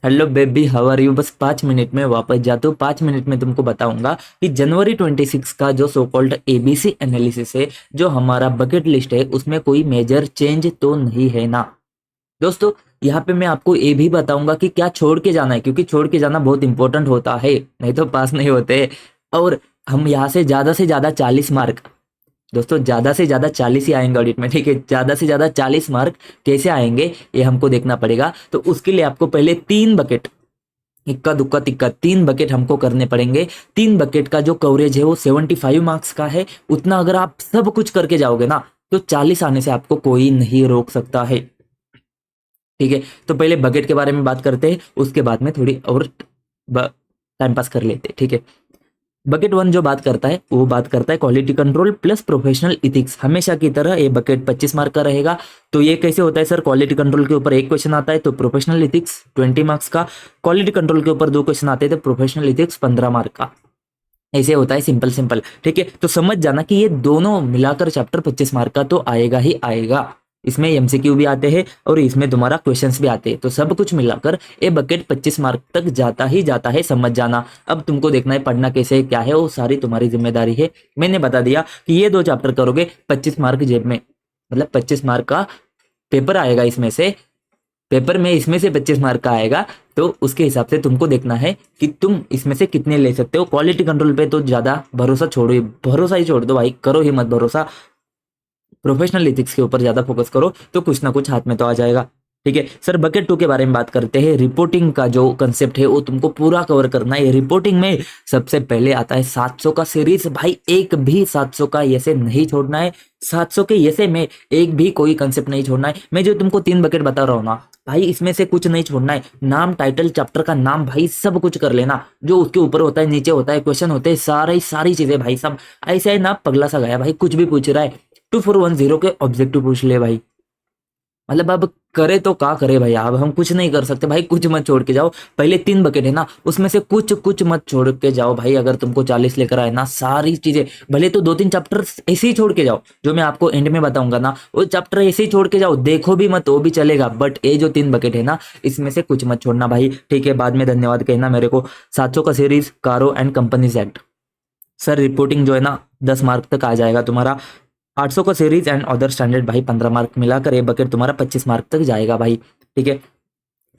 Hello baby, how are you. बस 5 minute में वापस जाता हूँ। 5 मिनट में तुमको बताऊंगा कि जनवरी 26 का जो सो कॉल्ड एबीसी एनालिसिस है, जो हमारा बकेट लिस्ट है, उसमें कोई मेजर चेंज तो नहीं है ना दोस्तों। यहाँ पे मैं आपको ये भी बताऊंगा कि क्या छोड़ के जाना है, क्योंकि छोड़ के जाना बहुत इंपॉर्टेंट होता है, नहीं तो पास नहीं होते। और हम यहाँ से ज्यादा 40 मार्क, दोस्तों ज्यादा से ज्यादा 40 ही आएंगे ऑडिट में, ठीक है। ज्यादा से ज्यादा 40 मार्क कैसे आएंगे ये हमको देखना पड़ेगा। तो उसके लिए आपको पहले 3 बकेट, इक्का दुक्का तिक्का 3 बकेट हमको करने पड़ेंगे। 3 बकेट का जो कवरेज है वो 75 मार्क्स का है। उतना अगर आप सब कुछ करके जाओगे ना, तो 40 आने से आपको कोई नहीं रोक सकता है, ठीक है। तो पहले बकेट के बारे में बात करते हैं, उसके बाद में थोड़ी और टाइम पास कर लेते हैं, ठीक है। बकेट 1 जो बात करता है वो बात करता है quality control plus professional ethics. हमेशा की तरह ये बकेट 25 मार्क का रहेगा। तो ये कैसे होता है सर? क्वालिटी कंट्रोल के ऊपर एक क्वेश्चन आता है तो प्रोफेशनल इथिक्स 20 मार्क्स का। क्वालिटी कंट्रोल के ऊपर 2 क्वेश्चन आते हैं तो प्रोफेशनल इथिक्स 15 मार्क का। ऐसे होता है, सिंपल सिंपल, ठीक है। तो समझ जाना कि ये दोनों मिलाकर चैप्टर 25 मार्क का तो आएगा ही आएगा। इसमें एमसीक्यू भी आते हैं और इसमें तुम्हारा क्वेश्चंस भी आते हैं, तो सब कुछ मिलाकर ये बकेट 25 मार्क तक जाता ही जाता है, समझ जाना। अब तुमको देखना है पढ़ना कैसे है, क्या है, वो सारी तुम्हारी जिम्मेदारी है। मैंने बता दिया कि ये 2 चैप्टर करोगे, 25 मार्क जेब में, मतलब 25 मार्क का पेपर आएगा इसमें से। पेपर में इसमें से 25 मार्क का आएगा, तो उसके हिसाब से तुमको देखना है कि तुम इसमें से कितने ले सकते हो। क्वालिटी कंट्रोल पे तो ज्यादा भरोसा छोड़ो ही, भरोसा ही छोड़ दो भाई, करो ही मत भरोसा। प्रोफेशनल एथिक्स के ऊपर ज्यादा फोकस करो तो कुछ ना कुछ हाथ में तो आ जाएगा, ठीक है। सर बकेट 2 के बारे में बात करते हैं। रिपोर्टिंग का जो कंसेप्ट है वो तुमको पूरा कवर करना है। रिपोर्टिंग में सबसे पहले आता है 700 का सीरीज। भाई एक भी 700 का ऐसे नहीं छोड़ना है। 700 के ऐसे में एक भी कोई कंसेप्ट नहीं छोड़ना है। मैं जो तुमको 3 बकेट बता रहा हूँ ना भाई, इसमें से कुछ नहीं छोड़ना है। नाम, टाइटल, चैप्टर का नाम, भाई सब कुछ कर लेना। जो उसके ऊपर होता है, नीचे होता है, क्वेश्चन होते हैं, सारी चीजें भाई सब ऐसे है ना। पगला सा गया भाई, कुछ भी पूछ रहा है 2410 के ऑब्जेक्टिव पूछ ले भाई। मतलब अब करे तो क्या करे भाई, अब हम कुछ नहीं कर सकते भाई। कुछ मत छोड़ के जाओ। पहले 3 बकेट है ना, उसमें से कुछ कुछ मत छोड़ के जाओ भाई। अगर तुमको 40 लेकर आए ना, सारी चीजें भले तो 2-3 चैप्टर ऐसे ही छोड़ के जाओ, जो मैं आपको एंड में बताऊंगा ना, वो चैप्टर ऐसे ही छोड़ के जाओ, देखो भी मत वो भी चलेगा। बट ये जो 3 बकेट है ना, इसमें से कुछ मत छोड़ना भाई, ठीक है। बाद में धन्यवाद कहना मेरे को। 700 का सीरीज कारो and companies act. Sir reporting जो है ना 10 मार्क तक आ जाएगा तुम्हारा। 800 का सीरीज एंड अदर स्टैंडर्ड भाई 15 मार्क मिलाकर ये बकेट तुम्हारा 25 मार्क तक जाएगा भाई, ठीक है।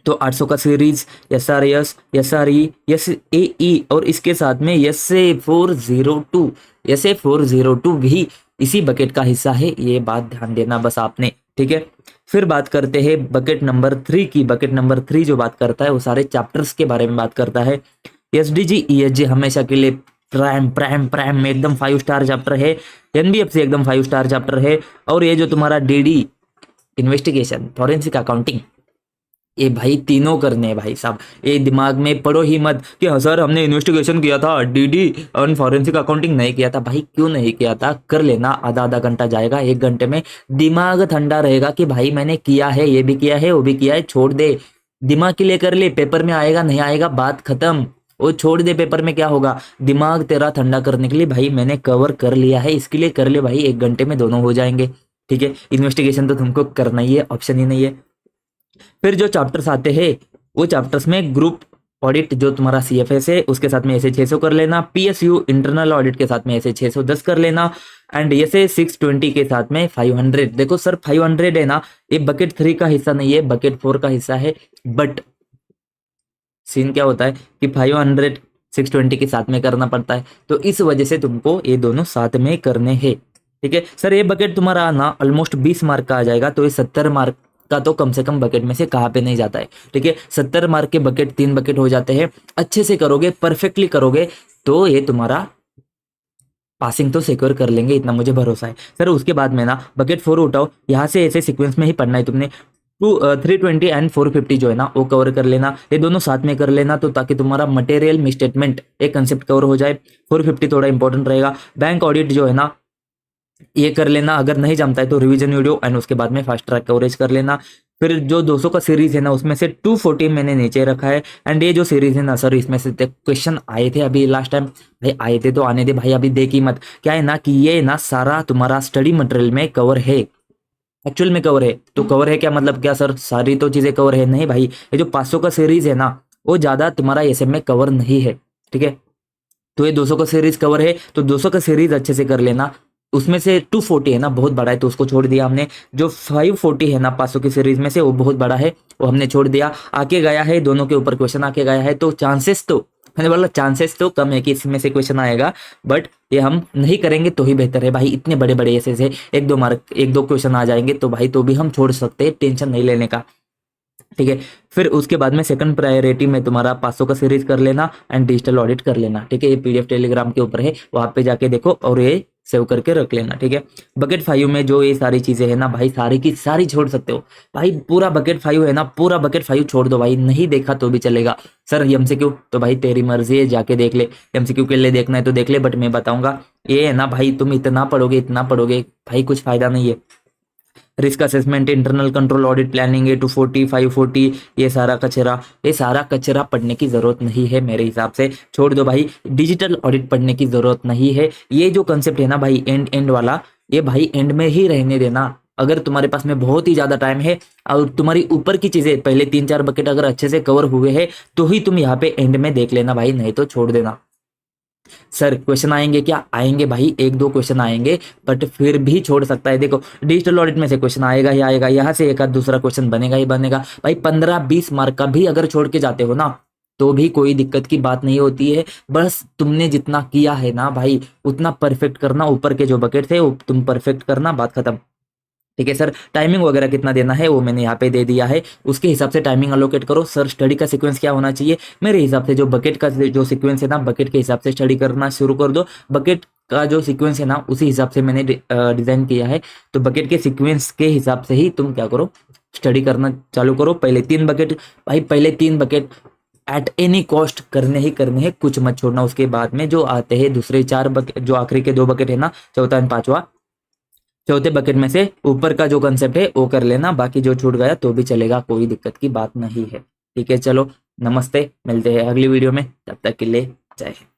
तो 800 का सीरीज, SRS, SRE, SAE और इसके साथ में SA402, SA402 भी इसी बकेट का हिस्सा है। ये बात ध्यान देना बस आपने, ठीक है। फिर बात करते हैं बकेट नंबर 3 की। बकेट नंबर 3 जो बात करता है वो सारे चैप्टर्स के बारे में बात करता है। SDG ESG हमेशा के लिए प्राइम प्राइम प्राइम में एकदम 5 स्टार चैप्टर है। NBFC एकदम 5 स्टार चैप्टर है। और ये जो तुम्हारा DD इन्वेस्टिगेशन, फॉरेंसिक अकाउंटिंग, ये भाई तीनों करने हैं भाई साहब। ये दिमाग में पढ़ो ही मत कि हाँ सर हमने इन्वेस्टिगेशन किया था, DD और फॉरेंसिक अकाउंटिंग नहीं किया था। भाई क्यों नहीं किया था? कर लेना, आधा आधा घंटा जाएगा, 1 घंटे में दिमाग ठंडा रहेगा कि भाई मैंने किया है, ये भी किया है, वो भी किया है, छोड़ दे। दिमाग के लिए कर ले, पेपर में आएगा नहीं आएगा बात खत्म। वो छोड़ दे, पेपर में क्या होगा। दिमाग तेरा ठंडा करने के लिए भाई मैंने कवर कर लिया है, इसके लिए कर ले भाई, 1 घंटे में दोनों हो जाएंगे, ठीक है। इन्वेस्टिगेशन तो तुमको करना ही है, ऑप्शन ही नहीं है। फिर जो चैप्टर्स आते हैं वो चैप्टर्स में ग्रुप ऑडिट जो तुम्हारा CFS है उसके साथ में ऐसे 600 कर लेना। PSU इंटरनल ऑडिट के साथ में ऐसे 610 कर लेना। एंड ऐसे 620 के साथ में 500। देखो सर 500 है ना, ये बकेट 3 का हिस्सा नहीं है, बकेट 4 का हिस्सा है। बट सीन क्या होता है कि 500 620 के साथ में करना पड़ता है, तो इस वजह से तुमको ये दोनों साथ में करने हैं, ठीक है। सर ये बकेट तुम्हारा ना ऑलमोस्ट 20 मार्क का आ जाएगा, तो ये 70 मार्क का तो कम से कम बकेट में से कहाँ पे नहीं जाता है, ठीक है। 70 मार्क के बकेट 3 बकेट हो जाते हैं। अच्छे से करोगे, परफेक्टली करोगे, तो ये तुम्हारा पासिंग तो सिक्योर कर लेंगे, इतना मुझे भरोसा है। सर उसके बाद में ना बकेट 4 उठाओ, यहाँ से ऐसे सीक्वेंस में ही पढ़ना है तुमने। 320 एंड 450 जो है ना वो कवर कर लेना, ये दोनों साथ में कर लेना, तो ताकि तुम्हारा मटेरियल मिसस्टेटमेंट एक कंसेप्ट कवर हो जाए। 450 थोड़ा इंपॉर्टेंट रहेगा। बैंक ऑडिट जो है ना ये कर लेना, अगर नहीं जमता है तो रिवीजन वीडियो एंड उसके बाद में फास्ट ट्रैक कवरेज कर लेना। फिर जो 200 का सीरीज है ना उसमें से 240 मैंने नीचे रखा है। एंड ये जो सीरीज है ना सर, इसमें से क्वेश्चन आए थे अभी लास्ट टाइम, भाई आए थे तो आने दे भाई, अभी देखी मत। क्या है ना कि ये ना सारा तुम्हारा स्टडी मटेरियल में कवर है, एक्चुअल में कवर है तो कवर है क्या मतलब क्या सर, सारी तो चीजें कवर है? नहीं भाई, ये जो 500 का सीरीज है ना वो ज्यादा तुम्हारा एसएम में कवर नहीं है, ठीक है। तो ये 200 का सीरीज कवर है, तो 200 का सीरीज अच्छे से कर लेना। उसमें से 240 है ना बहुत बड़ा है तो उसको छोड़ दिया हमने। जो 540 है ना 500 की सीरीज में से वो बहुत बड़ा है, वो हमने छोड़ दिया। आके गया है दोनों के ऊपर क्वेश्चन आके गया है, तो चांसेस तो, मैंने बोला चांसेस तो कम है कि इसमें से क्वेश्चन आएगा, बट ये हम नहीं करेंगे तो ही बेहतर है भाई। इतने बड़े बड़े ऐसे है, एक दो मार्क, एक दो क्वेश्चन आ जाएंगे तो भाई तो भी हम छोड़ सकते हैं, टेंशन नहीं लेने का, ठीक है। फिर उसके बाद में सेकंड प्रायोरिटी में तुम्हारा 500 का सीरीज कर लेना एंड डिजिटल ऑडिट कर लेना, ठीक है। ये पीडीएफ टेलीग्राम के ऊपर है, वहां पे जाके देखो और ये सेव करके रख लेना, ठीक है। बकेट 5 में जो ये सारी चीजें है ना भाई, सारी की सारी छोड़ सकते हो भाई। पूरा बकेट 5 है ना, पूरा बकेट 5 छोड़ दो भाई, नहीं देखा तो भी चलेगा। सर एमसीक्यू तो भाई तेरी मर्जी है, जाके देख ले, एमसीक्यू के लिए देखना है तो देख ले, बट मैं बताऊंगा ये है ना भाई, तुम इतना पढ़ोगे इतना पढ़ोगे भाई कुछ फायदा नहीं है। Risk assessment, internal control audit, planning, 240, 540, ये सारा कचरा पढ़ने की जरूरत नहीं है मेरे हिसाब से, छोड़ दो भाई। डिजिटल ऑडिट पढ़ने की जरूरत नहीं है। ये जो कंसेप्ट है ना भाई एंड एंड वाला, ये भाई एंड में ही रहने देना। अगर तुम्हारे पास में बहुत ही ज्यादा टाइम है और तुम्हारी ऊपर की चीजें पहले 3-4 बकेट अगर अच्छे से कवर हुए हैं तो ही तुम यहाँ पे एंड में देख लेना भाई, नहीं तो छोड़ देना। सर क्वेश्चन आएंगे क्या? आएंगे भाई, एक दो क्वेश्चन आएंगे, बट फिर भी छोड़ सकता है। देखो डिजिटल ऑडिट में से क्वेश्चन आएगा ही आएगा, यहाँ से एक आध दूसरा क्वेश्चन बनेगा ही बनेगा भाई। 15-20 मार्क का भी अगर छोड़ के जाते हो ना तो भी कोई दिक्कत की बात नहीं होती है। बस तुमने जितना किया है ना भाई उतना परफेक्ट करना, ऊपर के जो बकेट थे वो तुम परफेक्ट करना, बात खत्म, ठीक है। सर टाइमिंग वगैरह कितना देना है वो मैंने यहाँ पे दे दिया है, उसके हिसाब से टाइमिंग अलोकेट करो। सर स्टडी का सीक्वेंस क्या होना चाहिए? मेरे हिसाब से जो बकेट का जो सीक्वेंस है ना, बकेट के हिसाब से स्टडी करना शुरू कर दो। बकेट का जो सीक्वेंस है ना उसी हिसाब से मैंने डिजाइन किया है, तो बकेट के सीक्वेंस के हिसाब से ही तुम क्या करो, स्टडी करना चालू करो। पहले 3 बकेट भाई, पहले 3 बकेट एट एनी कॉस्ट करने ही करने हैं, कुछ मत छोड़ना। उसके बाद में जो आते हैं दूसरे 4 बकेट, जो आखिरी के 2 बकेट है ना, चौथा एंड पांचवा, चौथे बकेट में से ऊपर का जो कंसेप्ट है वो कर लेना, बाकी जो छूट गया तो भी चलेगा, कोई दिक्कत की बात नहीं है, ठीक है। चलो नमस्ते, मिलते हैं अगली वीडियो में, तब तक के लिए जय हिंद।